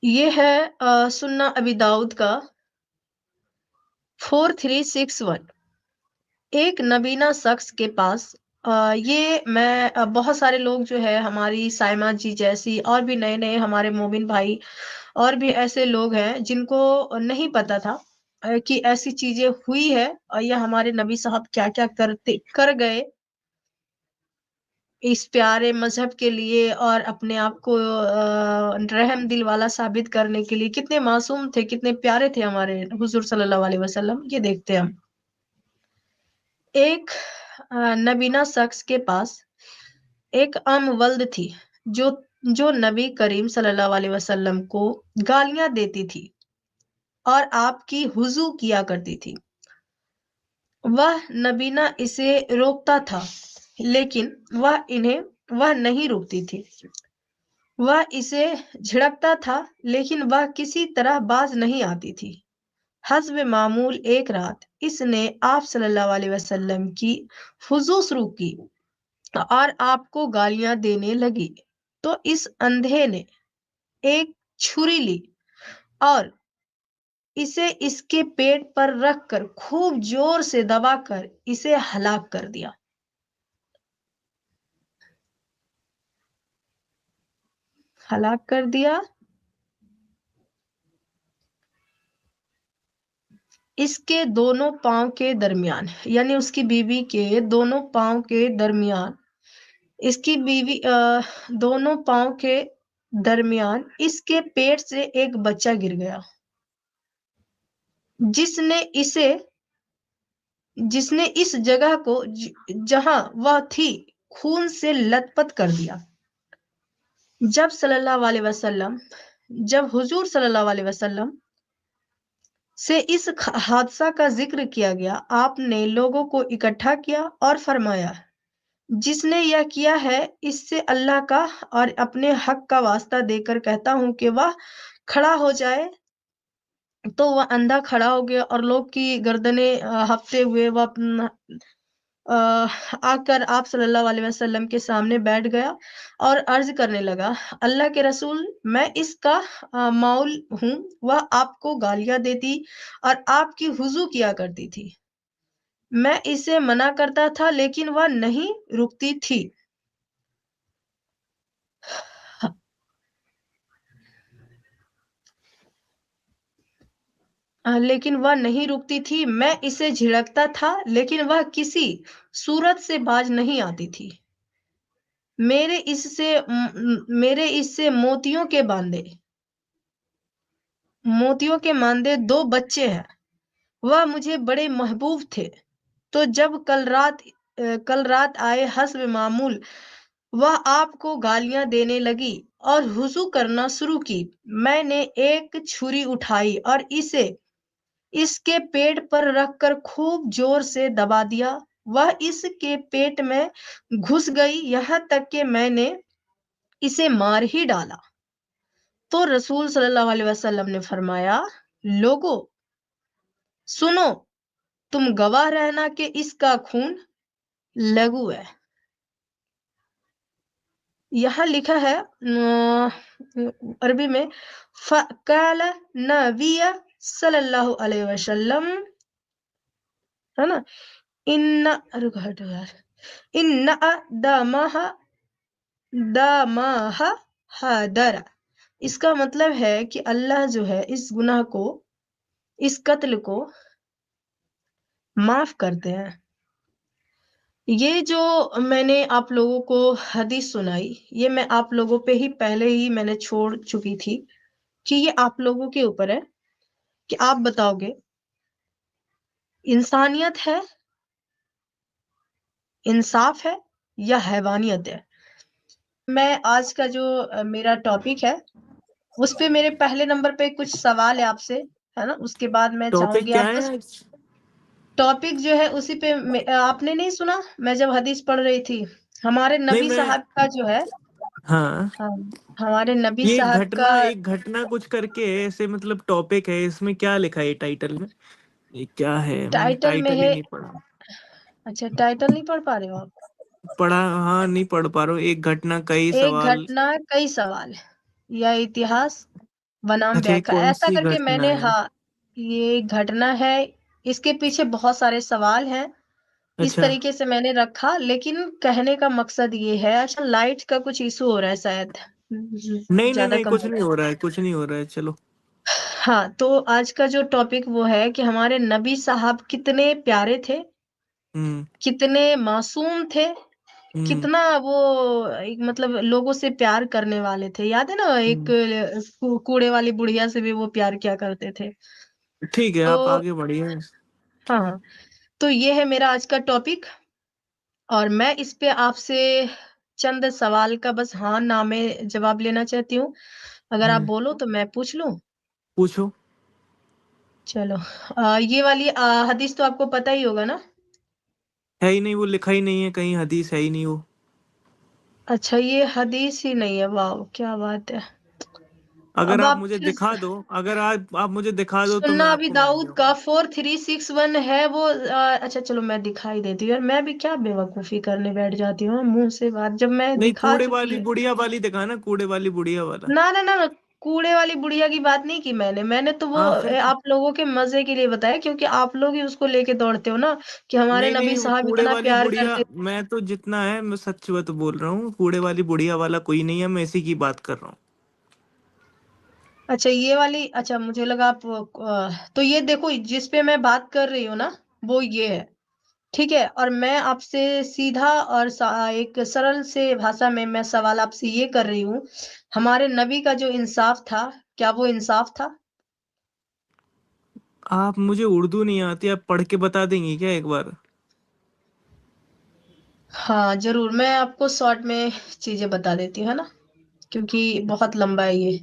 ये है सुन्ना अबी दाऊद का 4361। एक नबीना शख्स के पास ये मैं बहुत सारे लोग जो है हमारी साइमा जी जैसी और भी नए नए हमारे मोमिन भाई और भी ऐसे लोग हैं जिनको नहीं पता था कि ऐसी चीजें हुई है और यह हमारे नबी साहब क्या क्या कर गए इस प्यारे मजहब के लिए और अपने आप को रहम दिल वाला साबित करने के लिए। कितने मासूम थे, कितने प्यारे थे हमारे हुजूर सल्लल्लाहु अलैहि वसल्लम। ये देखते हैं हम। एक नबीना शख्स के पास एक वल्द थी जो जो नबी करीम सल्लल्लाहु अलैहि वसल्लम को गालियां देती थी और आपकी हुजू किया करती थी। वह नबीना इसे रोकता था, लेकिन वह नहीं रुकती थी। वह इसे झिड़कता था, लेकिन वह किसी तरह बाज नहीं आती थी। हस्ब मामूल एक रात इसने आप सल्लल्लाहु अलैहि वसल्लम की हुजू शुरू की और आपको गालियां देने लगी। तो इस अंधे ने एक छुरी ली और इसे इसके पेट पर रखकर खूब जोर से दबाकर इसे हलाक कर दिया। हलाक कर दिया। इसके दोनों पांव के दरमियान, यानी उसकी बीवी के दोनों पांव के दरमियान, इसकी बीवी दोनों पांव के दरमियान इसके पेट से एक बच्चा गिर गया, जिसने इसे जिसने इस जगह को जहां वह थी खून से लथपथ कर दिया। जब हुजूर सल्लल्लाहु अलैहि वसल्लम से इस हादसा का जिक्र किया गया, आपने लोगों को इकट्ठा किया और फरमाया, जिसने यह किया है इससे अल्लाह का और अपने हक का वास्ता देकर कहता हूं कि वह खड़ा हो जाए। तो वह अंधा खड़ा हो गया और लोग की गर्दनें हफ्ते हुए वह आकर आप सल्लल्लाहु अलैहि वसल्लम के सामने बैठ गया और अर्ज करने लगा, अल्लाह के रसूल, मैं इसका माउल हूँ। वह आपको गालियां देती और आपकी हुजू किया करती थी। मैं इसे मना करता था, लेकिन वह नहीं रुकती थी। लेकिन वह नहीं रुकती थी। मैं इसे झिड़कता था, लेकिन वह किसी सूरत से बाज नहीं आती थी। मेरे इससे मोतियों के मांदे दो बच्चे हैं। वह मुझे बड़े महबूब थे। तो जब कल रात आए, हस्ब मामूल वह आपको गालियां देने लगी और हुजू करना शुरू की। मैंने एक छुरी उठाई और इसे इसके पेट पर रखकर खूब जोर से दबा दिया। वह इसके पेट में घुस गई, यहां तक कि मैंने इसे मार ही डाला। तो रसूल सल्लल्लाहु अलैहि वसल्लम ने फरमाया, लोगों सुनो, तुम गवाह रहना कि इसका खून लघु है। यहाँ लिखा है अरबी में, फ़क़ाल नबी सल्लल्लाहु अलैहि वसल्लम, है ना, इन्ना रुको हटो यार, इन्ना दमह हदरा। इसका मतलब है कि अल्लाह जो है इस गुनाह को, इस कत्ल को माफ करते हैं। ये जो मैंने आप लोगों को हदीस सुनाई, ये मैं आप लोगों पे ही पहले ही मैंने छोड़ चुकी थी कि ये आप लोगों के ऊपर है कि आप बताओगे इंसानियत है, इंसाफ है या हैवानियत है। मैं आज का जो मेरा टॉपिक है उस पे मेरे पहले नंबर पे कुछ सवाल है आपसे, है ना। उसके बाद मैं टॉपिक चाहूंगी क्या आप है बस आज? टॉपिक जो है उसी पे आपने नहीं सुना मैं जब हदीस पढ़ रही थी हमारे नहीं नबी मैं साहब का जो है। हाँ, हाँ, हमारे नबी ये साहब का एक घटना कुछ करके ऐसे मतलब टॉपिक है, इसमें क्या लिखा है टाइटल में? ये क्या है? मैंने टाइटल में टाइटल ही है। नहीं पढ़ा। अच्छा, टाइटल नहीं पढ़ पा रहे हो आप। पढ़ा, हाँ, नहीं पढ़ पा रहा हूँ। एक घटना कई एक सवाल। घटना कई सवाल या इतिहास। बनाम अच्छा, ये व्याख्या, कौन ऐसा सी करके घटना मैंने, है? हाँ, ये घटना है। इसके पीछे बहुत सारे सवाल हैं। इस अच्छा। तरीके से मैंने रखा, लेकिन कहने का मकसद ये है, अच्छा लाइट का कुछ इशू हो रहा है शायद, नहीं नहीं ज्यादा नहीं, कम कुछ हो नहीं रहा है। हो रहा है, कुछ नहीं हो रहा है, चलो। हाँ, तो आज का जो टॉपिक वो है कि हमारे नबी साहब कितने प्यारे थे, हम्म। कितने मासूम थे, हम्म। कितना वो एक मतलब लोगों से प्यार करने वाले थे। याद है ना, एक हम्म। कूड़े वाली बुढ़िया से भी वो प्यार किया करते थे। ठीक है, आप तो आगे बढ़िए। हाँ, तो ये है मेरा आज का टॉपिक, और मैं इस पे आपसे चंद सवाल का बस हाँ ना में जवाब लेना चाहती हूँ। अगर आप हम्म। बोलो तो मैं पूछ लूं। पूछो। चलो, ये वाली हदीस तो आपको पता ही होगा ना। है ही नहीं, वो लिखा ही नहीं है कहीं, हदीस है ही नहीं वो। अच्छा, ये हदीस ही नहीं है, वाह क्या बात है। अगर अब आप आप मुझे फिर दिखा दो, अगर आप मुझे दिखा दो तो मैं सुन्ना अभी आपको मान दाऊद जाऊंगा। का 4361 है वो, अच्छा चलो मैं दिखाई देती हूँ यार, मैं भी क्या बेवकूफी करने बैठ जाती हूँ मुंह से बात, जब मैं नहीं, दिखा कूड़े चुकी वाली है। बुढ़िया वाली दिखाना, कूड़े वाली बुढ़िया वाला। ना ना ना ना, कूड़े वाली बुढ़िया की बात नहीं की मैंने, मैंने तो वो हाँ फिर। आप लोगों के मजे के लिए बताया, क्योंकि आप लोग ही उसको लेके दौड़ते हो ना, कि हमारे नहीं नहीं, नबी वो साहब कूड़े इतना वाली प्यार बुढ़िया, करते। मैं तो जितना है मैं सच बात बोल रहा हूँ, कूड़े वाली बुढ़िया वाला कोई नहीं है, मैं इसी की बात कर रहा हूँ। अच्छा ये वाली, अच्छा मुझे लगा आप तो ये देखो जिस पे मैं बात कर रही हूँ ना, वो ये है, ठीक है। और मैं आपसे सीधा और एक सरल से भाषा में मैं सवाल आपसे ये कर रही हूँ, हमारे नबी का जो इंसाफ था, क्या वो इंसाफ था? आप, मुझे उर्दू नहीं आती, आप पढ़ के बता देंगी क्या एक बार? हाँ जरूर, मैं आपको शॉर्ट में चीजें बता देती हूँ, है ना, क्योंकि बहुत लंबा है ये।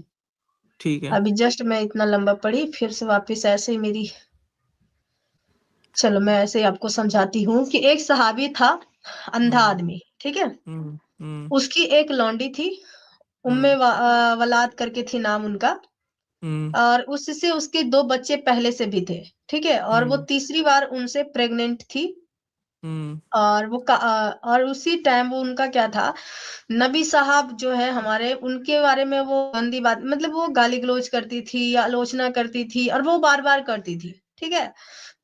ठीक है। अभी जस्ट मैं इतना लंबा पढ़ी, फिर से वापस ऐसे ही मेरी, चलो मैं ऐसे ही आपको समझाती हूँ कि एक सहाबी था, अंधा हम्म। आदमी, ठीक है। हम्म। हम्म। उसकी एक लौंडी थी, हम्म। वलाद करके थी नाम उनका, हम्म। और उससे उसके दो बच्चे पहले से भी थे, ठीक है। और वो हम्म। तीसरी बार उनसे प्रेग्नेंट थी, हम्म। और और उसी टाइम वो उनका क्या था, नबी साहब जो है हमारे, उनके बारे में वो गंदी बात, मतलब वो गाली गलौज करती थी या आलोचना करती थी, और वो बार बार करती थी, ठीक है।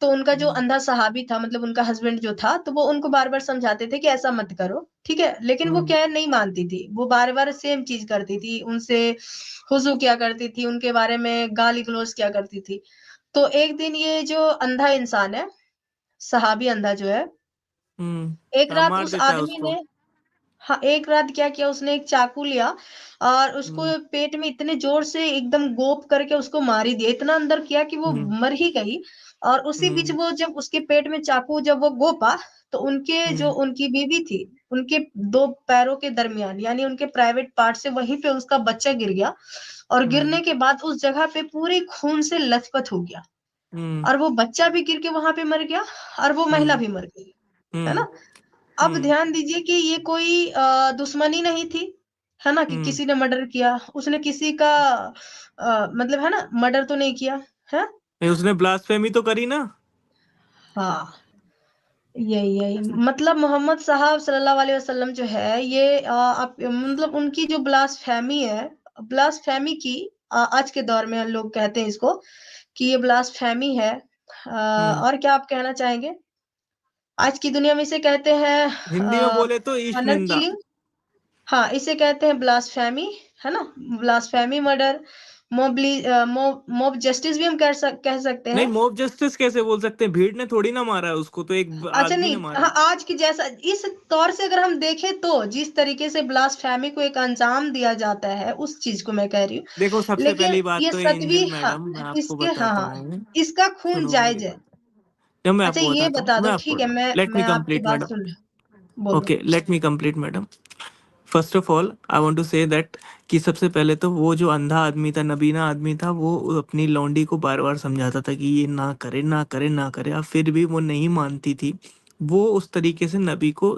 तो उनका जो हम्म। अंधा सहाबी था, मतलब उनका हस्बैंड जो था, तो वो उनको बार बार समझाते थे कि ऐसा मत करो, ठीक है, लेकिन वो हम्म। क्या है, नहीं मानती थी, वो बार बार सेम चीज करती थी उनसे, हुजू क्या करती थी, उनके बारे में गाली गलौज क्या करती थी। तो एक दिन ये जो अंधा इंसान है, सहाबी अंधा जो है, एक हाँ, रात मार उस देता है आदमी ने, उसको। हाँ एक रात क्या किया, उसने एक चाकू लिया और उसको हम्म। पेट में इतने जोर से एकदम गोप करके उसको मार ही दिया, इतना अंदर किया कि वो हम्म। मर ही गई। और उसी बीच हम्म। वो जब उसके पेट में चाकू जब वो गोपा, तो उनके जो हम्म। उनकी बीवी थी, उनके दो पैरों के दरमियान, यानी उनके प्राइवेट पार्ट से वहीं पे उसका बच्चा गिर गया, और हम्म। गिरने के बाद उस जगह पे पूरी खून से लथपथ हो गया, हम्म। और वो बच्चा भी गिर के वहां पे मर गया, और वो महिला हम्म। भी मर गई, है हम्म। ना। अब हम्म। ध्यान दीजिए कि ये कोई दुश्मनी नहीं थी, है ना, कि हम्म। किसी ने मर्डर किया, उसने किसी का मतलब है ना, मर्डर तो नहीं किया है। नहीं, उसने ब्लास्फेमी तो करी ना। हाँ, यही यही मतलब मोहम्मद साहब सल्लल्लाहु अलैहि वसल्लम जो है ये, आप मतलब उनकी जो ब्लास्फेमी है, ब्लास्फेमी की, आज के दौर में लोग कहते हैं इसको कि ये ब्लास्फेमी है। हम्म। और क्या आप कहना चाहेंगे? आज की दुनिया में इसे कहते हिंदी में हैं बोले तो ईश ऑनर निंदा। किलिंग। हाँ, इसे कहते हैं ब्लास्फेमी, है ना, ब्लास्फेमी मर्डर, मॉब जस्टिस भी हम कह सकते नहीं, हैं। मॉब जस्टिस कैसे बोल सकते हैं? भीड़ ने थोड़ी ना मारा है उसको, तो एक अच्छा आदमी नहीं, ने मारा हाँ है। आज की जैसा इस तौर से अगर हम देखें, तो जिस तरीके से ब्लास्फेमी को एक अंजाम दिया जाता है, उस चीज को मैं कह रही हूँ। देखो, सबसे लेकिन पहली बात ये तो सतवी, एंजल हाँ, मैडम, मैं आपको इसके, हाँ बताता हाँ, हूँ। इसका खून सुनो मेरी जायज है। बात। जब मैं अच्छा आपको ये बताता हूँ, बता दो, मैं आपको, ठीक है, लेट मैं मी आपकी कंप्लीट बात मैडम। सुन, बोलो। Okay, let me complete madam. First of all I want to say that कि सबसे पहले तो वो जो अंधा आदमी था, नबीना आदमी था, वो अपनी लौंडी को बार बार समझाता था कि ये ना करे ना करे ना करे, और फिर भी वो नहीं मानती थी। वो उस तरीके से नबी को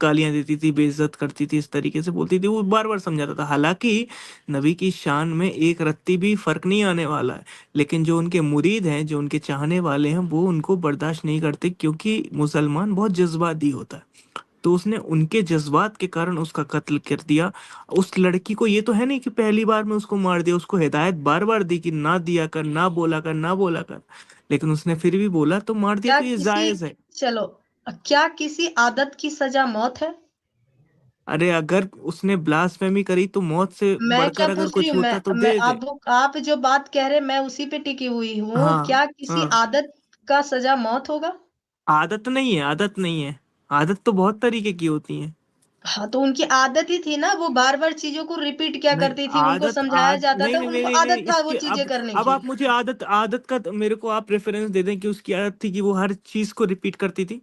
गालियां देती थी, बेइज्जत करती थी, इस तरीके से बोलती थी, वो बार बार समझाता था। हालांकि नबी की शान में एक रत्ती भी फर्क नहीं आने वाला है, लेकिन जो उनके मुरीद हैं, जो उनके चाहने वाले हैं, वो उनको बर्दाश्त नहीं करते, क्योंकि मुसलमान बहुत जज्बाती होता है। तो उसने उनके जज्बात के कारण उसका कत्ल कर दिया। उस लड़की को ये तो है नहीं कि पहली बार में उसको मार दिया, उसको हिदायत बार बार दी कि ना दिया कर, ना बोला कर, ना बोला कर, लेकिन उसने फिर भी बोला तो मार दिया, क्या तो ये किसी जायज है। चलो, क्या किसी आदत की सजा मौत है? अरे अगर उसने ब्लास्फेमी करी तो मौत से मैं क्या बढ़कर अगर पूछ रही कुछ हूँ, होता तो मैं दे दे। आप जो बात कह रहे हैं मैं उसी पे टिकी हुई हूँ। हाँ क्या किसी हाँ। आदत का सजा मौत होगा? आदत नहीं है, आदत नहीं है। आदत तो बहुत तरीके की होती है। हाँ, तो उनकी आदत ही थी ना, वो बार बार चीजों को रिपीट क्या नहीं करती थी, उनको आदत समझाया जाता नहीं था, नहीं नहीं उनको नहीं नहीं, आदत था वो इसके चीजें करने अब की। आप मुझे आदत आदत का मेरे को आप रेफरेंस दे दें कि उसकी आदत थी कि वो हर चीज को रिपीट करती थी।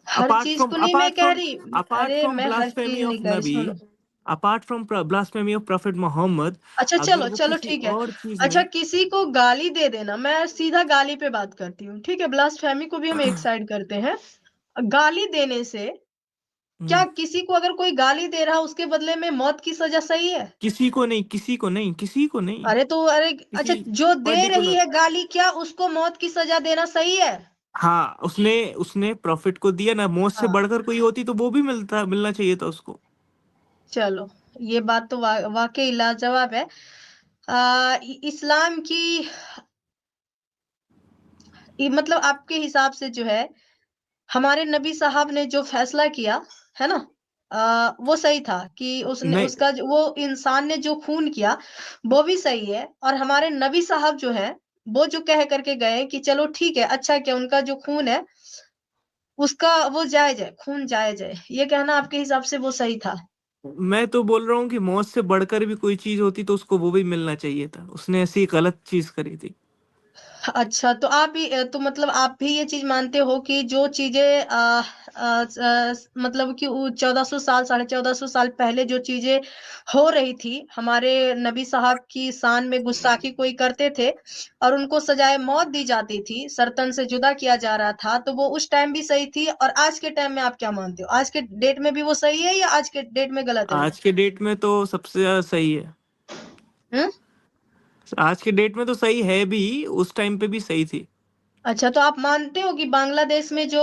हर चीज को नहीं मैं कह रही। अपार्ट अरे फ्रॉम मैं हर ब्लास्फेमी चीज नहीं ऑफ कह रही, नबी, सुनो। Apart from blasphemy of prophet Muhammad, अच्छा अगर चलो वो चलो किसी ठीक है। और चीज अच्छा, में किसी को गाली दे देना, मैं सीधा गाली पे बात करती हूँ, ठीक है, ब्लास्फेमी को भी हम एक साइड करते हैं। गाली देने से, क्या हम्म, किसी को अगर कोई गाली दे रहा उसके बदले में मौत की सजा सही है? किसी को नहीं, किसी को नहीं, किसी को नहीं, अरे तो अरे, अच्छा, किसी जो दे रही पर्टिकुलर। है गाली, क्या उसको मौत की सजा देना सही है? हाँ, उसने उसने प्रॉफिट को दिया ना, मौत से हाँ, बढ़कर कोई होती तो वो भी मिलना चाहिए था उसको। चलो, ये बात तो वाकई लाजवाब है। इस्लाम की मतलब आपके हिसाब से जो है, हमारे नबी साहब ने जो फैसला किया, है ना, वो सही था कि उसने नहीं, उसका वो इंसान ने जो खून किया वो भी सही है, और हमारे नबी साहब जो है वो जो कह करके गए कि चलो ठीक है, अच्छा क्या उनका जो खून है उसका वो जायज है, खून जायज है, ये कहना आपके हिसाब से वो सही था? मैं तो बोल रहा हूँ कि मौत से बढ़कर भी कोई चीज होती तो उसको वो भी मिलना चाहिए था, उसने ऐसी गलत चीज करी थी। अच्छा, तो आप भी तो मतलब आप भी ये चीज मानते हो कि जो चीजें मतलब कि 1400 साल, 1450 साल पहले जो चीजें हो रही थी, हमारे नबी साहब की शान में गुस्ताखी कोई करते थे और उनको सजाए मौत दी जाती थी, सरतन से जुदा किया जा रहा था, तो वो उस टाइम भी सही थी, और आज के टाइम में आप क्या मानते हो, आज के डेट में भी वो सही है या आज के डेट में गलत है वो? आज के डेट में तो सबसे ज्यादा सही है। हम्म। आज के डेट में तो सही है भी, उस टाइम पे भी सही थी। अच्छा, तो आप मानते हो कि बांग्लादेश में जो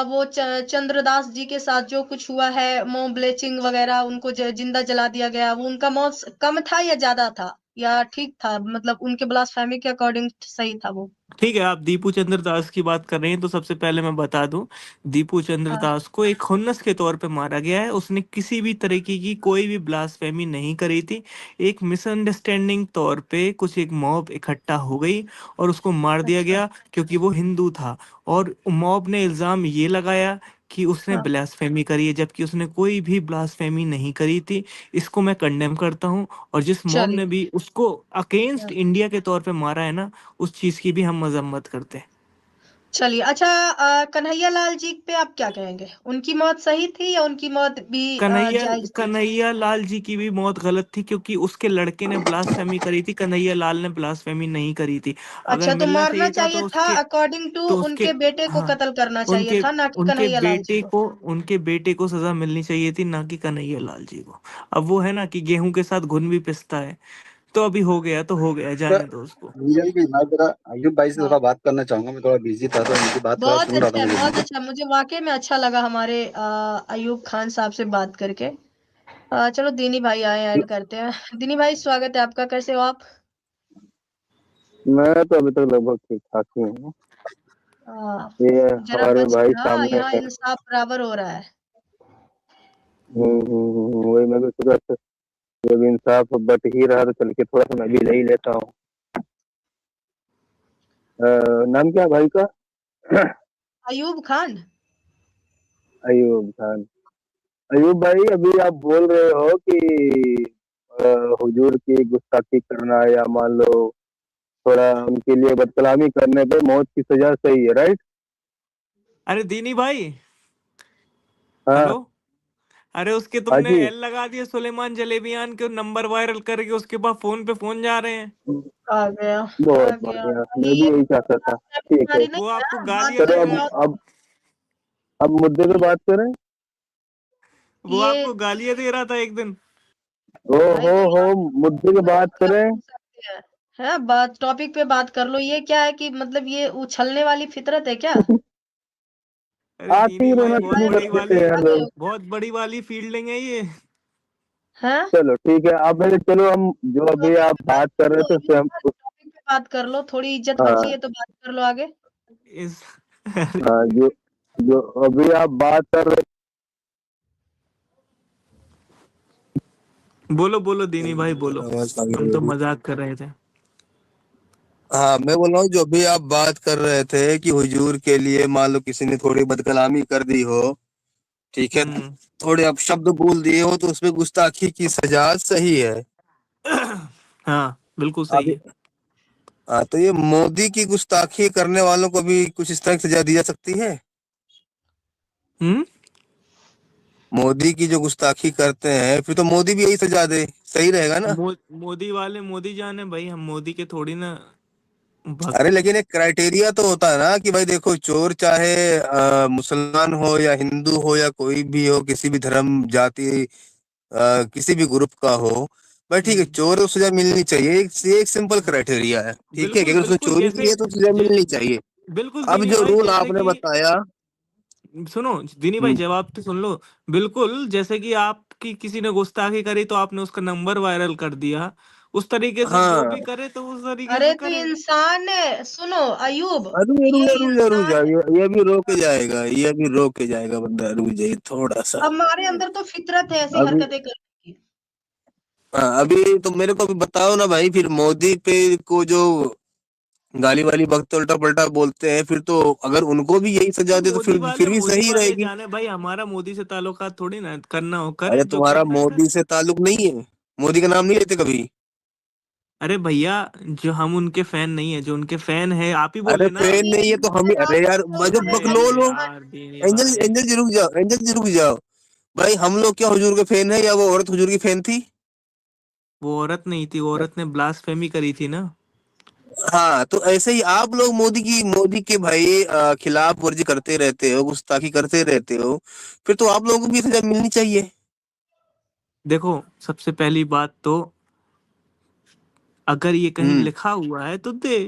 वो चंद्रदास जी के साथ जो कुछ हुआ है, मॉब लिंचिंग वगैरह, उनको जिंदा जला दिया गया, वो उनका मौत कम था या ज्यादा था या ठीक था, मतलब उनके ब्लास्फेमी के अकॉर्डिंग सही था वो? ठीक है, आप दीपू चंद्र दास की बात कर रहे हैं तो सबसे पहले मैं बता दूं, दीपू चंद्र हाँ, दास को एक खुन्नस के तौर पे मारा गया है। उसने किसी भी तरीके की कोई भी ब्लास्फेमी नहीं करी थी। एक मिसअंडरस्टैंडिंग तौर पे कुछ एक मॉब इकट्ठा हो गई और उसको मार दिया अच्छा, गया क्योंकि वो हिंदू था। और मॉब ने इल्जाम ये लगाया कि उसने हाँ, ब्लास्फेमी करी है, जबकि उसने कोई भी ब्लास्फेमी नहीं करी थी। इसको मैं कंडेम करता हूँ। और जिस मॉब चलिए, ने भी उसको अगेंस्ट हाँ, इंडिया के तौर पे मारा है ना, उस चीज की भी हम मजम्मत करते हैं। चलिए, अच्छा, कन्हैया लाल जी पे आप क्या कहेंगे, उनकी मौत सही थी या उनकी मौत भी कन्हैया जायज थी? कन्हैया लाल जी की भी मौत गलत थी क्योंकि उसके लड़के ने ब्लास्फेमी करी थी, कन्हैया लाल ने ब्लास्फेमी नहीं करी थी। अगर अच्छा, तो मिलना मारना चाहिए था चाहिए तो था, उसके अकॉर्डिंग टू तो उसके उनके बेटे को हाँ, कत्ल करना चाहिए उनके था, ना कि उनके कन्हैया लाल जी बेटे को। को उनके बेटे को सजा मिलनी चाहिए थी, ना कि कन्हैया लाल जी को। अब वो है ना कि गेहूं के साथ घुन भी पिसता है। तो अभी हो गया तो हो गया, तो जाने दो उसको। मुझे भी मैं जरा अयुब भाई से हाँ, थोड़ा बात करना चाहूंगा। मैं थोड़ा बिजी था तो उनकी बात थोड़ा बहुत सुन रहा था अच्छा है, मुझे बहुत भी। अच्छा, मुझे वाकई में अच्छा लगा हमारे अयूब खान साहब से बात करके। चलो, दीनी भाई आए, ऐड करते हैं। दीनी भाई, स्वागत है आपका, कैसे हो आप? मैं तो अभी तक लगभग ठीक ठाक ही हूँ। आ, ये जरा हमारे बच भाई हाँ, सामने यहाँ है। इंसाफ बराबर हो रहा है। वही मैं भी सोचा था, जब इंसाफ बट ही रहा तो चल के थोड़ा सा मैं भी ले ही लेता हूँ। नाम क्या है भाई का? अयूब खान। अयूब खान। अयूब भाई, अभी आप बोल रहे हो कि अ, हुजूर की गुस्ताखी करना या मान लो थोड़ा उनके लिए बदकलामी करने पे मौत की सजा सही है, राइट? अरे दीनी भाई, हाँ। हेलो। अरे उसके हाँ तुमने जी। एल लगा दिए सुलेमान जलेबियान के, नंबर वायरल करके उसके बाद फोन पे फोन जा रहे हैं। आ गया, आ बहुत गया। बढ़िया, मैं भी ये यही चाहता था। ठीक है। हमारी नहीं वो है, आपको बात गालियां तो दे चलो रहा है। बहुत अब मुद्दे पे बात करें। वो ये आपको गालियां दे रहा था एक दिन। ओ भाई कोई हो, बात मुद्दे पे बात नहीं, करें। पूछ सकते हैं। है, बात टॉपिक पे बात कर लो, ये क्या है कि मतलब ये उछलने वाली फितरत है क्या? अरे आते दीनी ही भाई रोना बहुत शुरू कर बड़ी देते वाली, हैं लोग। बहुत बड़ी वाली फील्डिंग है ये। हैं? चलो ठीक है, अब मेरे चलो हम जो अभी टॉपिक आप पे बात बात कर कर रहे लो, थे उससे हम टॉपिक पे बात कर लो, थोड़ी इज्जत बची हाँ है तो बात कर लो आगे। इस हाँ, जो जो अभी आप बात कर रहे बोलो बोलो दीनी भाई बोलो, आवाज आ हम तो गई। मजाक कर रहे थे। हाँ, मैं बोल रहा हूँ जो भी आप बात कर रहे थे कि हुजूर के लिए मान लो किसी ने थोड़ी बदकलामी कर दी हो, ठीक है, हम्म। थोड़े अपशब्द बोल दिए हो तो उसमें गुस्ताखी की सजा सही है। हाँ बिल्कुल सही अभी है। हाँ, तो ये मोदी की गुस्ताखी करने वालों को भी कुछ इस तरह की सजा दी जा सकती है। हम्म। मोदी की जो गुस्ताखी करते हैं फिर तो मोदी भी यही सजा दे, सही रहेगा ना। मोदी वाले मोदी जाने भाई, हम मोदी के थोड़ी ना अरे भक्त हैं। लेकिन एक क्राइटेरिया तो होता है ना कि भाई देखो, चोर चाहे मुसलमान हो या हिंदू हो या कोई भी हो, किसी भी धर्म जाति किसी भी ग्रुप का हो, भाई ठीक है, हम्म। चोर को सजा मिलनी चाहिए। एक सिंपल क्राइटेरिया है, ठीक है, कि बिल्कुल अगर उसने बिल्कुल, चोरी की जैसे है तो सजा जे, मिलनी चाहिए। बिल्कुल अब दीनी जो भाई, रूल जैसे आपने कि बताया। सुनो दीनी भाई, हम्म, जवाब तो सुन लो। बिल्कुल, जैसे कि आपकी किसी ने गुस्ताखी करी तो आपने उसका नंबर वायरल कर दिया, उस तरीके से जो हाँ, भी करे तो उस तरीके अरे से तो करे। इंसान है, सुनो अयूब, अरे रुक ये जा रुक जा रुक जा, इंसान है। ये भी रोक के जाएगा, ये भी रोक के जाएगा, बंदा रुक जाइए थोड़ा सा। हमारे अंदर तो फितरत है ऐसी अभी हरकतें करने की। हाँ, अभी तो मेरे को भी बताओ ना भाई, फिर मोदी पे को जो गाली वाली वक्त उल्टा पलटा बोलते हैं, फिर तो अगर उनको भी यही तो सजा दे तो फिर भी मोदी सही वाले रहेगी। जाने भाई, हमारा मोदी से ताल्लुकात थोड़ी ना करना हो, करे अरे जो तुम्हारा करना है करे। मोदी से ताल्लुक नहीं है, मोदी का नाम नहीं लेते कभी। अरे भैया, जो हम उनके फैन नहीं है, जो उनके फैन है आप ही अरे बोले ना। फैन नहीं है तो हम ही, अरे यार जो अरे अरे बकलोल हो। यार दीनी एंजल भाई, एंजल जी रुक जाओ, एंजल जी रुक जाओ। भाई हम लोग क्या हुजूर के फैन है या वो औरत हुजूर की फैन थी? वो औरत नहीं थी, वो औरत ने ब्लास्फेमी करी थी ना। हाँ, तो ऐसे ही आप लोग मोदी के भाई खिलाफ वर्जी करते रहते हो, गुस्ताखी करते रहते हो, फिर तो आप लोगों को भी सजा मिलनी चाहिए। देखो, सबसे पहली बात तो, अगर ये कहीं हम्म। लिखा हुआ है तो दे।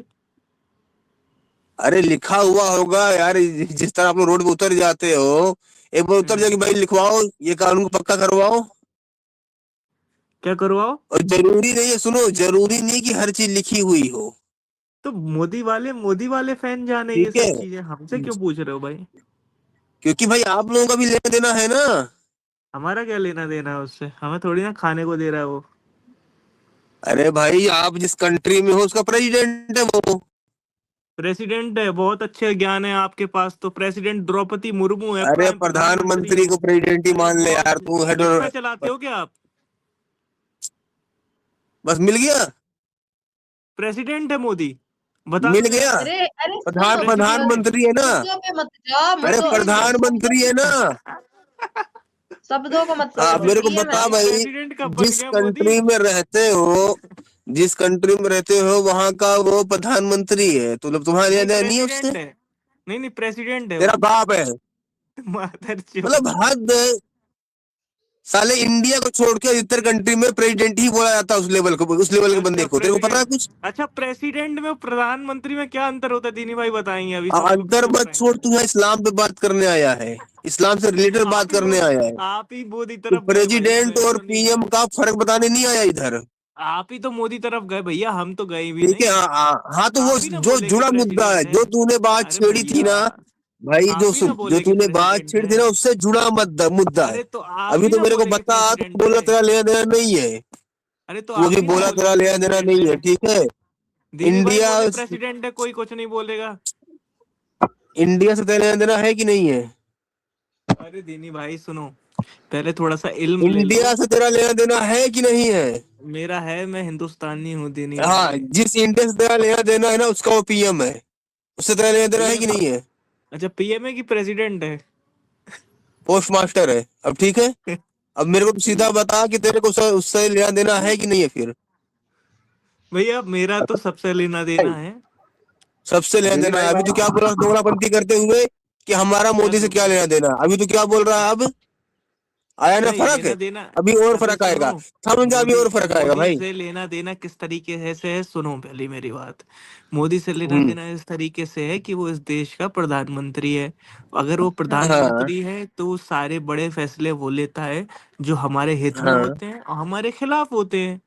अरे लिखा हुआ होगा यार, जिस तरह आप लोग रोड पे उतर जाते हो, एक बार उतर जाके हम्म। भाई लिखवाओ, ये कानून को पक्का करवाओ। क्या करवाओ? और जरूरी नहीं है, सुनो, जरूरी नहीं कि हर चीज लिखी हुई हो। तो मोदी वाले फैन जाने ये ठीक है, सब चीजें, हमसे क्यों पूछ रहे हो भाई? क्योंकि भाई आप लोगों का भी लेना देना है ना। हमारा क्या लेना देना है उससे? हमें थोड़ी ना खाने को दे रहा है वो। अरे भाई आप जिस कंट्री में हो उसका प्रेसिडेंट है वो। प्रेसिडेंट है, बहुत अच्छे ज्ञान है आपके पास, तो प्रेसिडेंट द्रौपदी मुर्मू है, अरे प्राइम प्रधानमंत्री प्रधानमंत्री है। को प्रेसिडेंट ही अरे मान ले बहुत, यार, तू हेड। रिक्शा चलाते हो क्या आप? बस मिल गया। प्रेसिडेंट है मोदी, बता मिल दो गया। यार। अरे सुनो सुनो, प्रेसिडेंट है। प्रधानमंत्री है ना। मुद्दों पे मत जाओ, अरे मुद्दों शब्दों प्रधानमंत्री है ना। शब्दों को मत आप पकड़ो, मेरे को पीएम है। बता भाई भाई, प्रेसिडेंट कब बन जिस गया मोदी? कंट्री में रहते हो, जिस कंट्री में रहते हो वहां का वो प्रधानमंत्री है, तो तुम्हारा नहीं, लेना देना नहीं है उससे। प्रेसिडेंट है। नहीं नहीं, प्रेसिडेंट है तेरा वो। बाप है। मादर मतलब चोद। हद है। साले इंडिया को छोड़ के इतर कंट्री में प्रेसिडेंट ही बोला जाता है, उस लेवल के बंदे अच्छा को। तेरे को पता है प्रेसिडेंट। कुछ? अच्छा, प्रेसिडेंट में प्रधानमंत्री में क्या अंतर होता है दीनी भाई, बताएंगे अभी सब लोग अंदर चुप मत हैं। छोड़, तू यहाँ इस्लाम पे बात करने आया है, इस्लाम से रिलेटेड बात करने आया है। आप ही मोदी तो तरफ गए भाई, प्रेसिडेंट मैं और तो नहीं पीएम गया। का फर्क बताने नहीं आया इधर। आप ही तो मोदी तरफ गए भैया, हम तो गए भी ठीक है, नहीं। हाँ हाँ हाँ, तो वो आप ही ना जो बोले कि जुड़ा मुद्दा है, प्रेसिडेंट है। जो तूने बात अरे छेड़ी थी भैया, ना, भाई जो आप ही ना सुन, जो बोले कि तूने बात प्रेसिडेंट छेड़ी है। थी ना, उससे जुड़ा मुद्दा है। अरे तो आप अभी ही तो ना मेरे को बोले कि बता, तू प्रेसिडेंट बोला है। तेरा लेना देना नहीं है। अरे तो तू आप अभी ही ना बोला बोले तेरा कि लेना देना प्रेसिडेंट नहीं है। है, ठीक है। दीदी भाई इंडिया बोले प्रेसिडेंट है, कोई कुछ नहीं बोलेगा। इंडिया से तेरा लेना देना है कि नहीं है? अरे दीनी भाई सुनो, पहले थोड़ा सा इल्म ले लो। इंडिया से तेरा लेना देना है कि नहीं है? मेरा है, मैं हिंदुस्तानी हूँ दीनी हाँ, भाई। जिस इंडिया से तेरा लेना देना है ना, उसका वो पीएम है। उससे तेरा लेना देना है कि पीएम? नहीं है? अच्छा, पीएम है कि प्रेसिडेंट है? पोस्ट मास्टर है। अब ठीक है, अब मेरे को सीधा बता कि तेरे को उससे लेना देना है कि नहीं है फिर। भैया मेरा तो सबसे लेना देना है। सबसे लेना देना है। अभी तो क्या बोल रहा, दोगलापंती करते हुए कि हमारा क्या मोदी से क्या दूंगा? लेना देना। अभी तो क्या बोल रहा है अब? आया ना नहीं, फर्क? लेना देना, अभी और अबे फर्क आएगा, सुनो, समझा, अभी मोदी और फर्क आएगा मोदी भाई। से लेना देना किस तरीके से है, सुनो पहले मेरी बात। मोदी से लेना हम्म। देना इस तरीके से है कि वो इस देश का प्रधानमंत्री है। अगर वो हाँ प्रधानमंत्री है तो सारे बड़े फैसले वो लेता है जो हमारे हित में हाँ होते हैं और हमारे खिलाफ होते हैं।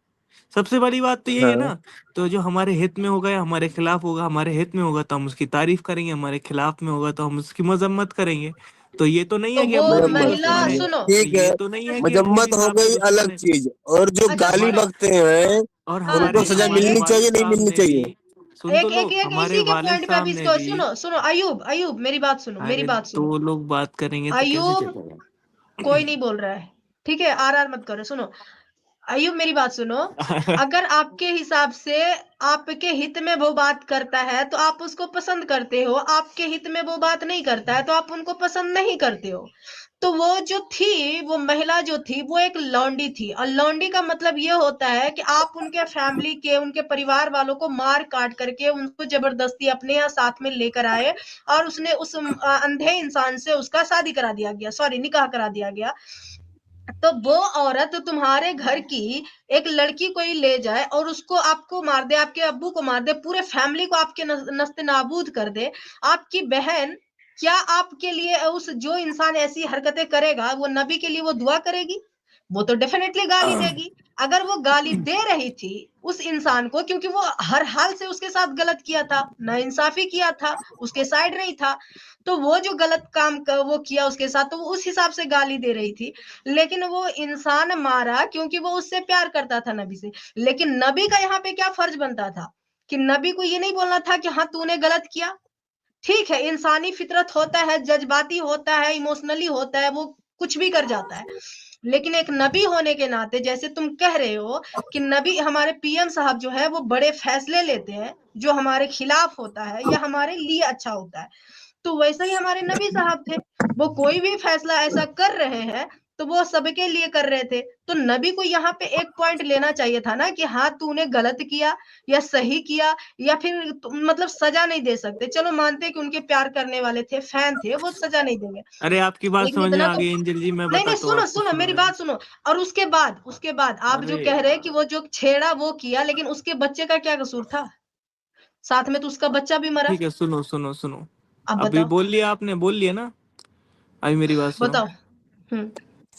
सबसे बड़ी बात तो यही है हाँ। ना। तो जो हमारे हित में होगा या हमारे खिलाफ होगा, हमारे हित में होगा तो हम उसकी तारीफ करेंगे, हमारे खिलाफ में होगा तो हम उसकी मजम्मत करेंगे। तो ये तो नहीं तो है कि वो अब मोदी मजम्मत गलत महिला, कर रहे करेंगे, हैं, सुनो, तो ठीक है। ये तो नहीं है कि मेरे मजम्मत हो हिसाब से गई दुश्मन अलग है। चीज, और जो अच्छा गाली सुनो, बकते हैं और उनको हमारे सजा एक हमारे मिलनी चाहिए, वालिद नहीं साहब मिलनी ने भी, चाहिए? सुन तो एक लो, एक एक हमारे इसी के वालिद पॉइंट पे साहब अभी ने इसको भी। सुनो सुनो, अयूब अयूब मेरी बात सुनो, मेरी अरे बात सुनो। दो लोग बात करेंगे तो कैसे अयूब, चलेगा? कोई नहीं बोल रहा है, ठीक है, आर मत करो, सुनो। अयूब मेरी बात सुनो। अगर आपके हिसाब से आपके हित में वो बात करता है तो आप उसको पसंद करते हो, आपके हित में वो बात नहीं करता है तो आप उनको पसंद नहीं करते हो। तो वो जो थी, वो महिला जो थी, वो एक लौंडी थी, और लौंडी का मतलब ये होता है कि आप उनके फैमिली के, उनके परिवार वालों को मार काट करके उनको जबरदस्ती अपने यहाँ साथ में लेकर आए, और उसने उस अंधे इंसान से उसका शादी करा दिया गया, सॉरी निकाह करा दिया गया। तो वो औरत तुम्हारे घर की एक लड़की को ही ले जाए और उसको आपको मार दे, आपके अब्बू को मार दे, पूरे फैमिली को आपके नस्ते नाबूद कर दे, आपकी बहन, क्या आपके लिए उस जो इंसान ऐसी हरकतें करेगा वो नबी के लिए वो दुआ करेगी? वो तो डेफिनेटली गाली देगी। अगर वो गाली दे रही थी उस इंसान को, क्योंकि वो हर हाल से उसके साथ गलत किया था, नाइंसाफी किया था, उसके साइड नहीं था, तो वो जो गलत काम वो किया उसके साथ, तो वो उस हिसाब से गाली दे रही थी। लेकिन वो इंसान मारा क्योंकि वो उससे प्यार करता था नबी से। लेकिन नबी का यहाँ पे क्या फर्ज बनता था कि नबी को ये नहीं बोलना था कि हाँ तूने गलत किया। ठीक है, इंसानी फितरत होता है, जज्बाती होता है, इमोशनली होता है, वो कुछ भी कर जाता है। लेकिन एक नबी होने के नाते, जैसे तुम कह रहे हो कि नबी, हमारे पीएम साहब जो है वो बड़े फैसले लेते हैं जो हमारे खिलाफ होता है या हमारे लिए अच्छा होता है, तो वैसे ही हमारे नबी साहब थे। वो कोई भी फैसला ऐसा कर रहे हैं तो वो सबके लिए कर रहे थे। तो नबी को यहाँ पे एक पॉइंट लेना चाहिए था ना कि हाँ तूने गलत किया या सही किया, या फिर मतलब सजा नहीं दे सकते, चलो मानते कि उनके प्यार करने वाले थे, फैन थे, वो सजा नहीं देंगे, अरे आपकी बात लेकिन समझ में इतना आ तो, गई एंजल जी, मैं नहीं नहीं, बताता हूँ सुनो आपको, सुनो सुनो मेरी मेरे। बात सुनो। और उसके बाद आप जो अरे कह रहे हैं कि यार, वो जो छेड़ा वो किया, लेकिन उसके बच्चे का क्या कसूर था? साथ में तो उसका बच्चा भी मरा। ठीक है, सुनो सुनो सुनो। अब अभी बताओ, बोल लिया आपने, बोल लिया ना। अभी मेरी बात सुनो। बताओ। हम्म।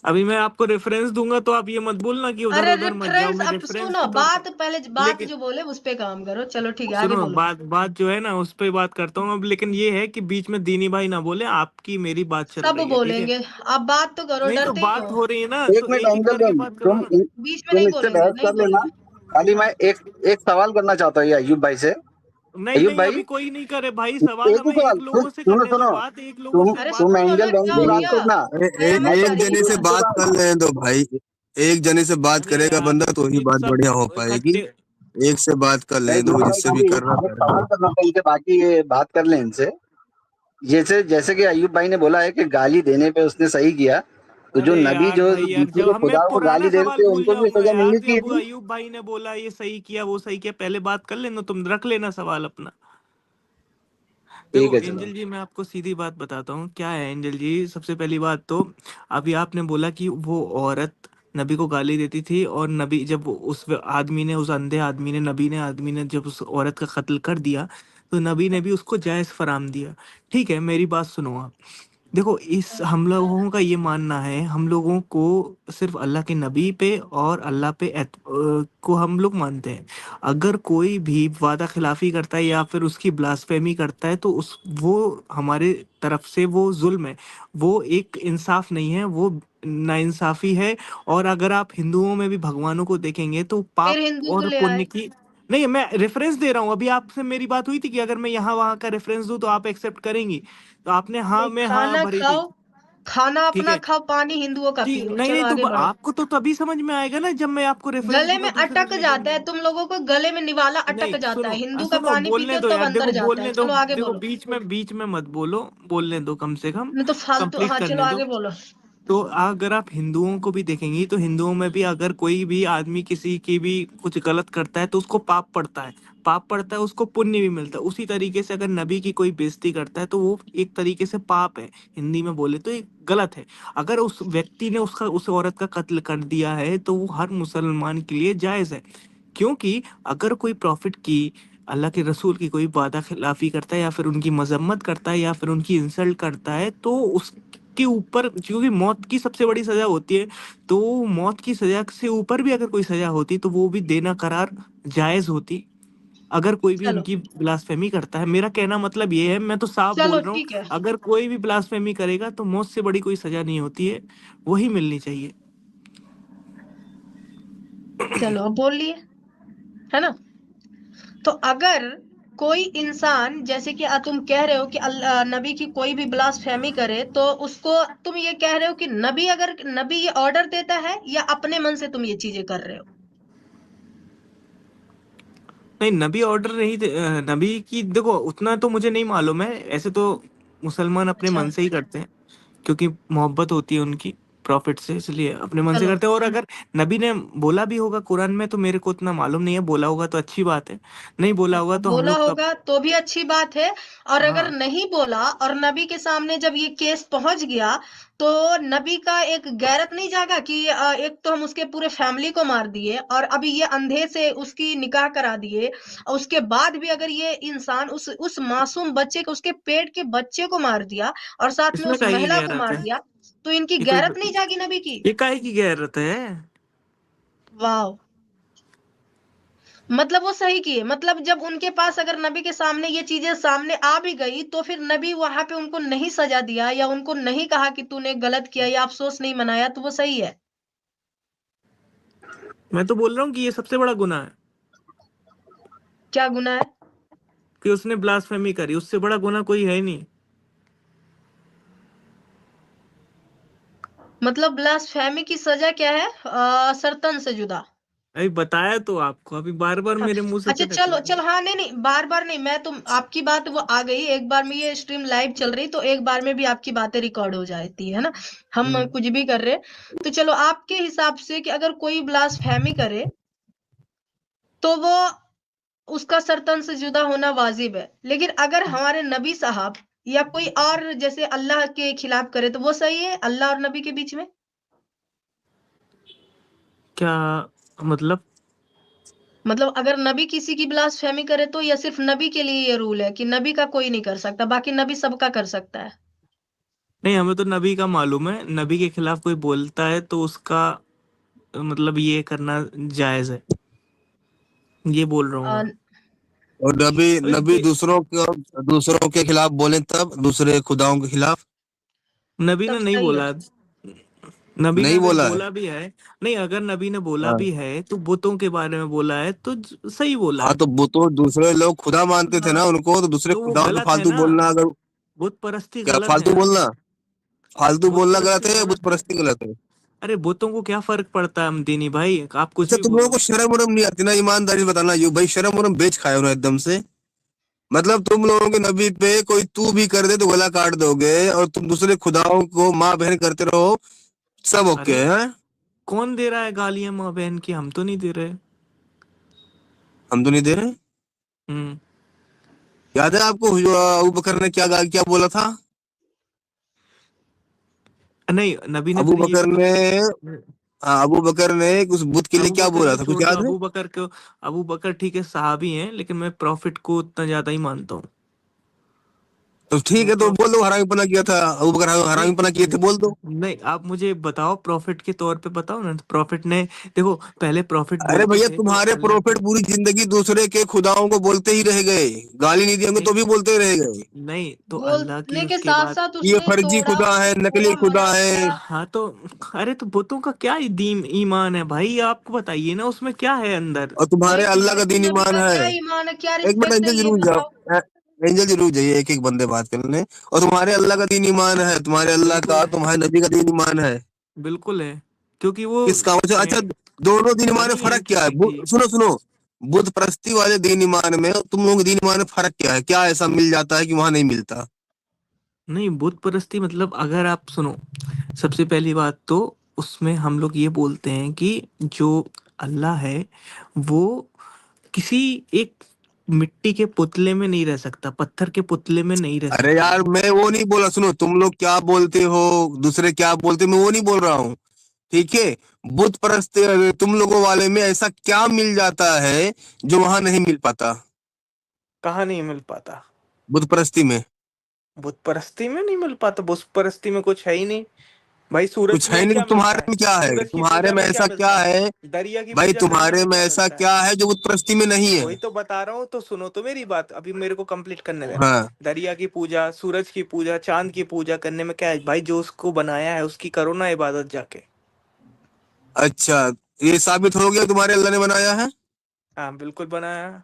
अभी मैं आपको रेफरेंस दूंगा तो आप ये मत बोलना कि उधर अरे उधर मत जाओ, रेफरेंस, मैं अब रेफरेंस सुनो, के तौर पर। बात पहले, बात लेकिन जो बोले उस पे काम करो, चलो ठीक है, आगे सुनो, बोलो। बात बात जो है ना उस पे बात करता हूँ अब, लेकिन ये है कि बीच में दीनी भाई ना बोले, आपकी मेरी बात चल सब रही है, ठीक है? बोलेंगे, अब बात तो करो, नहीं तो डरते ही बात हो। हो रही है ना, एक तो मिनट एक एक अंकल करके भाई, बात करो ना। बीच में तुम नहीं इससे बोलेंगे, बहस नहीं कर लेना। बोलेंगे। खाली हाँ, मैं एक एक सवाल करना चाहता हूँ ये अयूब भाई से। नहीं अयूब नहीं, भाई, अभी कोई नहीं करे भाई सवाल, एक ही हमें एक सवाल, लोगों से सुनो करने दो सुनो, बात, एक लोगों तुम से अरे बात तुम सुनो करेंगे ना, एंजल तो बहन क्या की हो फिर। बात गया, करना। कयामत एक आ रही है जने क्या? से बात कर लें दो भाई, एक जने से बात अरे करेगा यार, बंदा तो ही इन बात सब बढ़िया हो पाएगी। इकट्ठे। एक से बात कर नहीं लें दो, दीदी भाई, जिससे भी खाली करना एक करे। सवाल करना था इनसे, बाकी ये बात कर लें इनसे। जैसे जैसे कि अयूब भाई ने बोला है कि गाली देने पे उसने सही किया, तो जो अरे नबी यार जो भाई, यार दूसरे जब को हमें खुदा को पुराना गाली दे सवाल देते भूल उनको भी जाऊंगा सजा यार, मिलनी तो चाहिए अब थी। अयूब भाई ने बोला ये सही किया वो सही किया, पहले बात कर लेना, तुम रख लेना सवाल अपना। ठीक देखो है चलो। एंजल जी, मैं आपको सीधी बात बताता हूँ क्या है एंजल जी। सबसे पहली बात तो, अभी आपने बोला कि वो औरत नबी को गाली देती थी, और नबी जब उस आदमी ने, उस अंधे आदमी ने जब उस औरत का कत्ल कर दिया, तो नबी ने भी उसको जायज़ फराम दिया। ठीक है, मेरी बात सुनो आप। देखो, इस हम लोगों का ये मानना है, हम लोगों को सिर्फ अल्लाह के नबी पे और अल्लाह पे को हम लोग मानते हैं। अगर कोई भी वादा खिलाफी करता है या फिर उसकी ब्लास्फेमी करता है तो उस वो हमारे तरफ से वो जुल्म है, वो एक इंसाफ नहीं है, वो नाइंसाफी है। और अगर आप हिंदुओं में भी भगवानों को देखेंगे तो फिर पाप हिंदू को और ले पुण्य आए। की, नहीं मैं रेफरेंस दे रहा हूँ। अभी आपसे मेरी बात हुई थी कि अगर मैं यहाँ वहाँ का रेफरेंस दूं तो आप एक्सेप्ट करेंगी, तो आपने हाँ भाई में हाँ खाना भरी खाओ, थी। खाना ठीक अपना है, खाओ, पानी हिंदुओं का ठीक, पियो, नहीं चलो नहीं, तो आगे बढ़ो। आपको तो तभी समझ में आएगा ना जब मैं आपको रेफरेंस गले दूंगा में दूसरे अटक रिलीजन जाता है, में। तुम लोगों को गले में निवाला अटक नहीं जाता सुनो, है, हिंदू का सुनो, पानी पीते बोलने हो दो तब यार, अंदर देखो जाता है, बोलने दो, चलो आगे देखो बोलो। बीच में मत बोलो, बोलने दो कम से कम, नहीं तो फालतू, कंप्लीट हाँ चलो करने दो। आगे बोलो। तो अगर आप हिंदुओं को भी देखेंगी तो हिंदुओं में भी अगर कोई भी आदमी किसी की भी कुछ गलत करता है तो उसको पाप पड़ता है, पाप पड़ता है, उसको पुण्य भी मिलता है। उसी तरीके से अगर नबी की कोई बेइज्जती करता है तो वो एक तरीके से पाप है, हिंदी में बोले तो ये गलत है। अगर उस व्यक्ति ने उसका उस औरत का कत्ल कर दिया है तो वो हर मुसलमान के लिए जायज है, क्योंकि अगर कोई प्रॉफिट की, अल्लाह के रसूल की कोई वादा खिलाफी करता है या फिर उनकी मजम्मत करता है या फिर उनकी इंसल्ट करता है तो उसके ऊपर, क्योंकि मौत की सबसे बड़ी सजा होती है, तो मौत की सजा से ऊपर भी अगर कोई सजा होती तो वो भी देना करार जायज होती, अगर कोई भी चलो उनकी ब्लास्फेमी करता है। मेरा कहना मतलब ये है, मैं तो साफ चलो बोल रहा हूँ, ठीक है। अगर कोई भी ब्लास्फेमी करेगा तो मौत से बड़ी कोई सजा नहीं होती है, वही मिलनी चाहिए। चलो अब बोल लिए, है ना? तो अगर कोई इंसान, जैसे कि तुम कह रहे हो कि नबी की कोई भी ब्लास्फेमी करे तो उसको, तुम ये कह रहे हो कि नबी, अगर नबी ये ऑर्डर देता है या अपने मन से तुम ये चीजें कर रहे हो? नहीं, नबी ऑर्डर नहीं नबी की देखो उतना तो मुझे नहीं मालूम है, ऐसे तो मुसलमान अपने अच्छा मन से ही करते हैं, क्योंकि मोहब्बत होती है उनकी प्रॉफिट से, इसलिए अपने मन से चलो, करते हैं। और अगर नबी ने बोला भी होगा कुरान में तो मेरे को उतना मालूम नहीं है, बोला होगा तो अच्छी बात है, नहीं बोला होगा तो हम बोला लोग कब। होगा तो भी अच्छी बात है। और अगर हाँ, नहीं बोला और नबी के सामने जब ये केस पहुंच गया तो नबी का एक गैरत नहीं जागा कि एक तो हम उसके पूरे फैमिली को मार दिए और अभी ये अंधे से उसकी निकाह करा दिए, और उसके बाद भी अगर ये इंसान उस मासूम बच्चे को, उसके पेट के बच्चे को मार दिया और साथ में इसमें उस काहे की महिला को गैरत मार है? दिया, तो इनकी ये कोई गैरत नहीं जागी नबी की? ये काहे की गैरत है? वाह, मतलब वो सही किए। मतलब जब उनके पास अगर नबी के सामने ये चीजें सामने आ भी गई तो फिर नबी वहां पे उनको नहीं सजा दिया या उनको नहीं कहा कि तूने गलत किया या अफसोस नहीं मनाया, तो वो सही है। मैं तो बोल रहा हूँ कि ये सबसे बड़ा गुनाह है क्या गुनाह है? कि उसने ब्लास्फेमी करी, उससे बड़ा गुनाह कोई है ही नहीं। मतलब ब्लास्फेमी की सजा क्या है? सर्तन से जुदा। अभी बताया तो आपको, अभी बार बार हाँ, मेरे मुंह से अच्छा क्यों चलो निकला? चलो, हाँ नहीं नहीं, बार बार नहीं, मैं तुम आपकी बात वो आ गई, एक बार में ये स्ट्रीम लाइव चल रही तो एक बार में भी आपकी बातें रिकॉर्ड हो जाती है ना, हम कुछ भी कर रहे। तो चलो आपके हिसाब से कि अगर कोई ब्लास्फेमी करे तो वो, उसका सर्तन से जुदा होना वाजिब है, लेकिन अगर हमारे नबी साहब या कोई और जैसे अल्लाह के खिलाफ करे तो वो सही है अल्लाह और नबी के बीच में? क्या मतलब? मतलब अगर नबी किसी की ब्लास्फेमी करे तो, या सिर्फ नबी के लिए ये रूल है कि नबी का कोई नहीं कर सकता, बाकी नबी सबका कर सकता है? नहीं, हमें तो नबी का मालूम है, नबी के खिलाफ कोई बोलता है तो उसका मतलब ये करना जायज है, ये बोल रहा हूँ आ, मैं। और नबी अभी नबी दूसरों के खिलाफ बोले, तब दूसरे खुदाओं के खिलाफ नबी तब ने नहीं सही है। बोला, नबी ने नहीं अगर बोला है। बोला भी है, नहीं अगर नबी ने बोला हाँ, भी है तो बुतों के बारे में बोला है तो सही बोला हाँ, है। तो वो तो दूसरे लोग खुदा मानते थे हाँ, ना उनको, तो दूसरे तो वो खुदाओं के गलत है फालतू ना, बोलना, अगर बुत परस्ती क्या गलत है फालतू ना, बोलना, फालतू बुत बोलना गलत परस्ती है या बुत गलत है। परस्ती गलत है? अरे बुतों को क्या फर्क पड़ता है अमदीनी भाई, आप कुछ अच्छा, भी तुम लोगों बोलो। को शर्म वरम नहीं आती ना? ईमानदारी से बताना, यू भाई, शर्म वरम बेच खाए हो ना एकदम से। मतलब तुम लोगों के नबी पे कोई तू भी कर दे तो गला काट दोगे, और तुम दूसरे खुदाओं को माँ बहन करते रहो, सब ओके अरे है? कौन दे रहा है गालियां माँ बहन की? हम तो नहीं दे रहे। हम तो नहीं दे रहे। हम्म। याद है आपको अबू बकर ने क्या बोला था? नहीं, नबी ने अबू फिर ये भी बकर तो, ने हाँ, अबू बकर ने उस बुत के लिए अबू क्या बकर बोला को था, कुछ छोड़ दो, याद है? अबू बकर ठीक है सहाबी हैं, लेकिन मैं प्रॉफिट को उतना ज्यादा ही मानता हूँ। तो ठीक वो है, तो बोल प्रॉफिट, दो हरामीपना किया था, अबू बकर नहीं हरामीपना किए थे, बोल दो। नहीं, आप मुझे बताओ प्रॉफिट के तौर पे बताओ ना, तो प्रॉफिट ने, देखो पहले प्रॉफिट अरे बोलते भैया, थे कि तुम्हारे अल्लाह प्रोफेट के, पूरी जिंदगी दूसरे के खुदाओं को बोलते ही रह गए, गाली नहीं दिएंगे नहीं तो भी बोलते ही रह गए नहीं, तो अल्लाह की बोलने के उसके साथ बाद, साथ कि ये उसने फर्जी तोड़ा, खुदा है, उसने नकली तोड़ा, खुदा मना है। किया। हाँ तो, अरे तो बुतों का क्या ही दीन ईमान है भाई, आपको बताइए ना उसमें क्या है अंदर। और तुम्हारे एक अल्लाह का वैसे दीन नबी ईमान का है। क्या ईमान है, क्या एक मिनट, रिस्पेक्ट है, एंजल ये जरूर जाओ। बताओ। एंजल जरूर जाइए, एक एक बंदे बात करने। और तुम्हारे अल्लाह का दीन ईमान है, तुम्हारे अल्लाह बिल्कुल का, है, तुम्हारे नबी का दीन ईमान है। बिल्कुल है, क्योंकि वो किसका? अच्छा अच्छा, दोनों दीन ईमान में बनी है फर्क क्या है? किसी की। सुनो सुनो, बुद्ध परस्ती वाले दीन ईमान में और तुम लोगों के दीन ईमान में फर्क क्या है? क्या ऐसा मिल जाता है कि वहां नहीं मिलता? नहीं, बुत परस्ती मतलब अगर आप सुनो, सबसे पहली बात तो उसमें हम लोग ये बोलते हैं कि जो अल्लाह है वो किसी एक मिट्टी के पुतले में नहीं रह सकता, पत्थर के पुतले में नहीं रह अरे सकता यार वो। मैं वो नहीं बोला, सुनो तुम लोग क्या बोलते हो, दूसरे क्या बोलते, मैं वो नहीं बोल रहा हूँ। ठीक है, बुत परस्त तुम लोगों वाले में ऐसा क्या मिल जाता है जो वहां नहीं मिल पाता, कहाँ नहीं मिल पाता? बुत परस्ती में? बुत परस्ती में नहीं मिल पाता, बुत परस्ती में कुछ है ही नहीं भाई। सूरज कुछ है में नहीं तो क्या मिलता तुम्हारे है? में क्या है, सूरज की तुम्हारे पूजा में में क्या ऐसा क्या मिलता है? है? दरिया की भाई पूजा करने तुम्हारे में में क्या ऐसा मिलता है? क्या है जो बुत परस्ती में नहीं है? वही तो बता रहा हूँ, तो सुनो तो मेरी बात, अभी मेरे को कंप्लीट करने देना। हाँ दरिया की पूजा, सूरज की पूजा, चांद की पूजा करने में क्या है भाई? जो उसको बनाया है उसकी करो ना इबादत जाके। अच्छा, ये साबित हो गया तुम्हारे अल्लाह ने बनाया है? हाँ बिल्कुल बनाया है।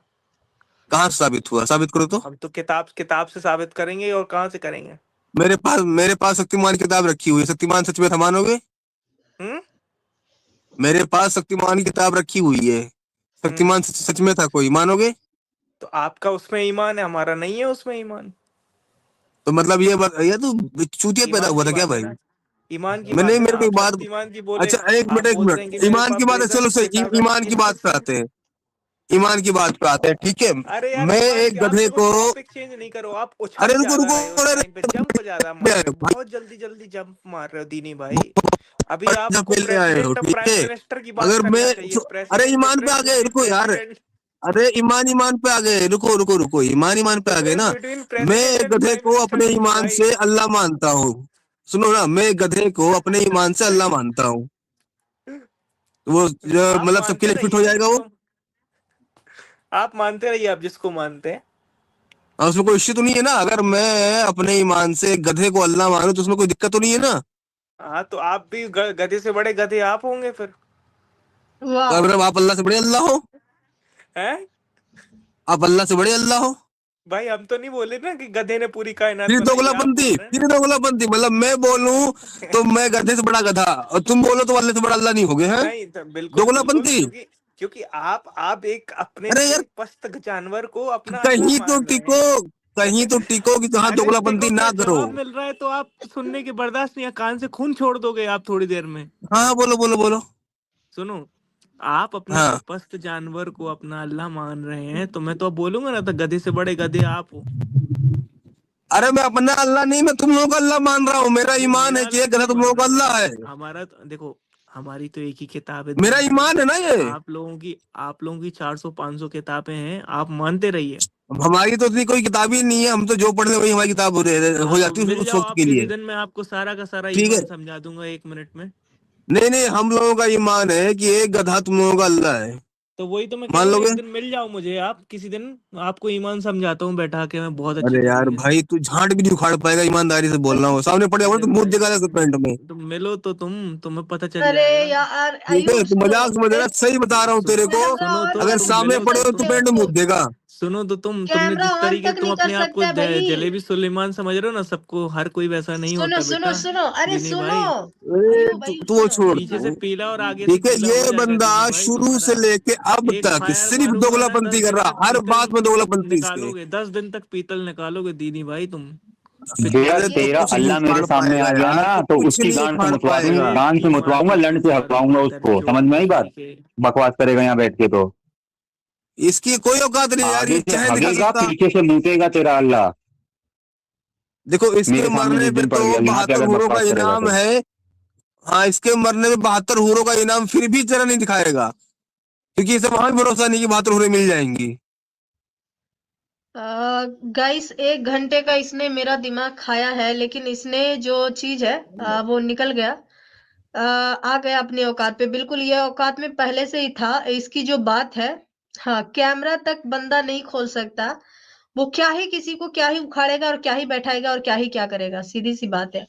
कहाँ से साबित हुआ, साबित करो तो। हम तो किताब किताब से साबित करेंगे, और कहाँ से करेंगे? मेरे पास शक्तिमान की किताब रखी हुई है, शक्तिमान सच में था, मानोगे? हम्म मेरे पास शक्तिमान की किताब रखी हुई है, हम्म शक्तिमान सच में था, कोई मानोगे? तो आपका उसमें ईमान है, हमारा नहीं है उसमें ईमान। तो मतलब ये तो चूतिया पैदा ईमान हुआ की था क्या बात है भाई? ना, ईमान की मैंने बात है ना। मेरे को एक आप बात, शक्तिमान की बोले, अच्छा आप एक बोल मिनट, रहे हैं कि मेरे ईमान पास की बात है, ब्रेजर चलो सही, किताब ईमान रखी की है बात तो पे फिर। आते हैं, ईमान की बात पे आते हैं, ठीक है। अरे यार, मैं ईमान एक के आप गधे देखो, को, टॉपिक चेंज नहीं करो। आप अरे उछल रुको ज्यादा रुको, रहे हो इस टाइम पे, जंप ज्यादा मार रहे हो, भाई बहुत जल्दी जल्दी जंप मार रहे हो दीनी भाई। अभी जब आपको पहले आए हो, प्रेसिडेंट और ठीक प्राइम है। मिनिस्टर की बात अगर मैं करना चाहिए। अरे प्रेसिडेंट ईमान पे डिफरेंस आ गए, बिटवीन रुको यार, प्रेसिडेंट। अरे ईमान पे आ गए, रुको रुको रुको, ईमान पे आ गए डिफरेंस ना। बिटवीन मैं प्रेसिडेंट एंड गधे प्राइम को मिनिस्टर अपने दीनी ईमान भाई। से अल्लाह मानता हूँ। सुनो ना, मैं गधे को अपने ईमान से अल्लाह मानता हूँ। वो आप मतलब सबके मानते लिए फिट हो रहिए जाएगा वो। जिसको, आप मानते रहिए आप जिसको मानते हैं। और उसमें कोई इश्यू तो नहीं है ना, अगर मैं अपने ईमान से गधे को अल्लाह मानूं तो उसमें कोई दिक्कत तो नहीं है ना? हाँ तो आप भी गधे से बड़े गधे आप होंगे फिर। तो वाह। अगर आप अल्लाह से बड़े अल्लाह हो, हैं आप अल्लाह से बड़े अल्लाह हो, भाई? हम तो नहीं बोले ना कि गधे ने पूरी कायनात बनाई है, आप बोल रहे फिर दोगलापंथी मतलब मैं बोलूं हैं। तो मैं गधे से बड़ा गधा, और तुम बोलो तो अल्लाह से बड़ा अल्लाह नहीं हो गए हैं? नहीं तो बिल्कुल बिल्कुल, दोगलापंथी। क्योंकि क्योंकि आप एक अपने अरे से यार, एक पस्त जानवर को अपना अल्लाह कहीं तो मान रहे टिको, हैं। कहीं तो टिको कि कहाँ अरे दोगलापंती देखो, ना क्या करो। जवाब मिल रहा है तो आप सुनने के बर्दाश्त नहीं है, कान से खून छोड़ दोगे आप थोड़ी देर में। हाँ हाँ, बोलो बोलो बोलो। सुनो, आप अपने से हाँ, पस्त जानवर को अपना अल्लाह मान रहे हैं, तो मैं तो अब बोलूंगा ना, तो गधे से बड़े गधे आप हो। अरे मैं अपना अल्लाह नहीं, मैं तुम लोगों का अल्लाह मान रहा हूँ, मेरा नहीं, ईमान है मेरा कि अल्लाह ये गधा नहीं तुम लोगों मान का रहा मैं। अल्लाह है। हमारा तो देखो, हमारी तो एक ही किताब है मेरा दीन भाई। ईमान है ना ये। आप लोगों की 400-500 किताबें हैं, आप मानते रहिए। अब हमारी तो इतनी कोई किताब ही नहीं है, हम तो जो पढ़ ले वही हमारी किताब हो हाँ तो जाती है मिल उस जाओ वक्त आप के किसी लिए। दिन, मैं आपको सारा का सारा ठीक है, ईमान समझा दूंगा 1 मिनट में। नहीं नहीं, हम लोगों का ईमान है कि एक गधा तुम लोगों का अल्लाह है। तो वही तो मैं कह मान रहा हूँ, लोगे? एक दिन मिल जाओ मुझे आप किसी दिन, आपको ईमान समझाता हूँ बैठा के मैं, बहुत अच्छी अरे यार तरीके से। भाई, तू झांट भी नहीं उखाड़ पाएगा, ईमानदारी से बोल रहा हूँ, सामने पड़े हुआ अरे तो मुंह भाई, दिखा पेंट में। तो मिलो तो तुम्हें पता चल अरे जाएगा। यार ठीक है, अयूब तू सुनो, मजाक समझ रहा है, सही बता रहा हूँ तेरे मुझे को। लग रहा सुनो और तो अगर तुम सामने मिलो पड़े तो हो तो तुम पेंट मुंह देगा। सुनो तो तुमने कैमरा जिस ऑन तरीके तक तुम नहीं कर अपने आप को सकता भाई। जलेबी सुलेमान समझ रहे हो ना, सबको हर कोई वैसा नहीं सुनो होता सुनो बेटा। सुनो, अरे दीनी सुनो, भाई, अयूब तू अयूब तू वो सुनो छोड़ मेरी पीछे बात। से तू। पीला और आगे से ठीक है, गीला हो ये जाएगा बंदा दीनी भाई शुरू से तुम्हारा। लेके अब एक तक फायर सिर्फ मारूंगा ना, दोगलापंती 10 कर दिन रहा, तक हर पीतल बात में दोगलापंती इसके। निकालोगे, 10 दिन तक पीतल निकालोगे दीनी भाई तुम। फिर भैया अरे कहोगे तो तेरा कुछ नहीं अल्लाह मेरे उखाड़ सामने आ पाएगा गया यार, ना, तो तो कुछ उसकी नहीं गांड से उखाड़ मुतवा दूंगा, पाएगा। गांड से ईमान मुतवाऊंगा, के लंड से कुफार हकवाऊंगा बहत्तर उसको। समझ चोट में आई बात? तरीके। बकवास करेगा यहाँ बैठ के तो। इसकी कोई औकात नहीं यार, आगे ये से चेहरे दिखा हगेगा, सकता। पीछे से मूतेगा तेरा अल्लाह। देखो इसके मेरे सामने मरने जिस पे दिन पड़ तो गया यहाँ पे 72 अगर हूरों का बकवास करेगा इनाम तो। है। हाँ, इसके मरने में 72 हूरों का इनाम, फिर भी चेहरा नहीं दिखाएगा, क्योंकि इसे वहां भी भरोसा नहीं कि 72 हूरें मिल जाएंगी। गाइस 1 घंटे का इसने मेरा दिमाग खाया है, लेकिन इसने जो चीज है वो निकल गया। आ गया अपनी औकात पे, बिल्कुल ये औकात में पहले से ही था। इसकी जो बात है, हाँ, कैमरा तक बंदा नहीं खोल सकता। वो क्या ही किसी को क्या ही उखाड़ेगा और क्या ही बैठाएगा और क्या ही क्या करेगा, सीधी सी बात है।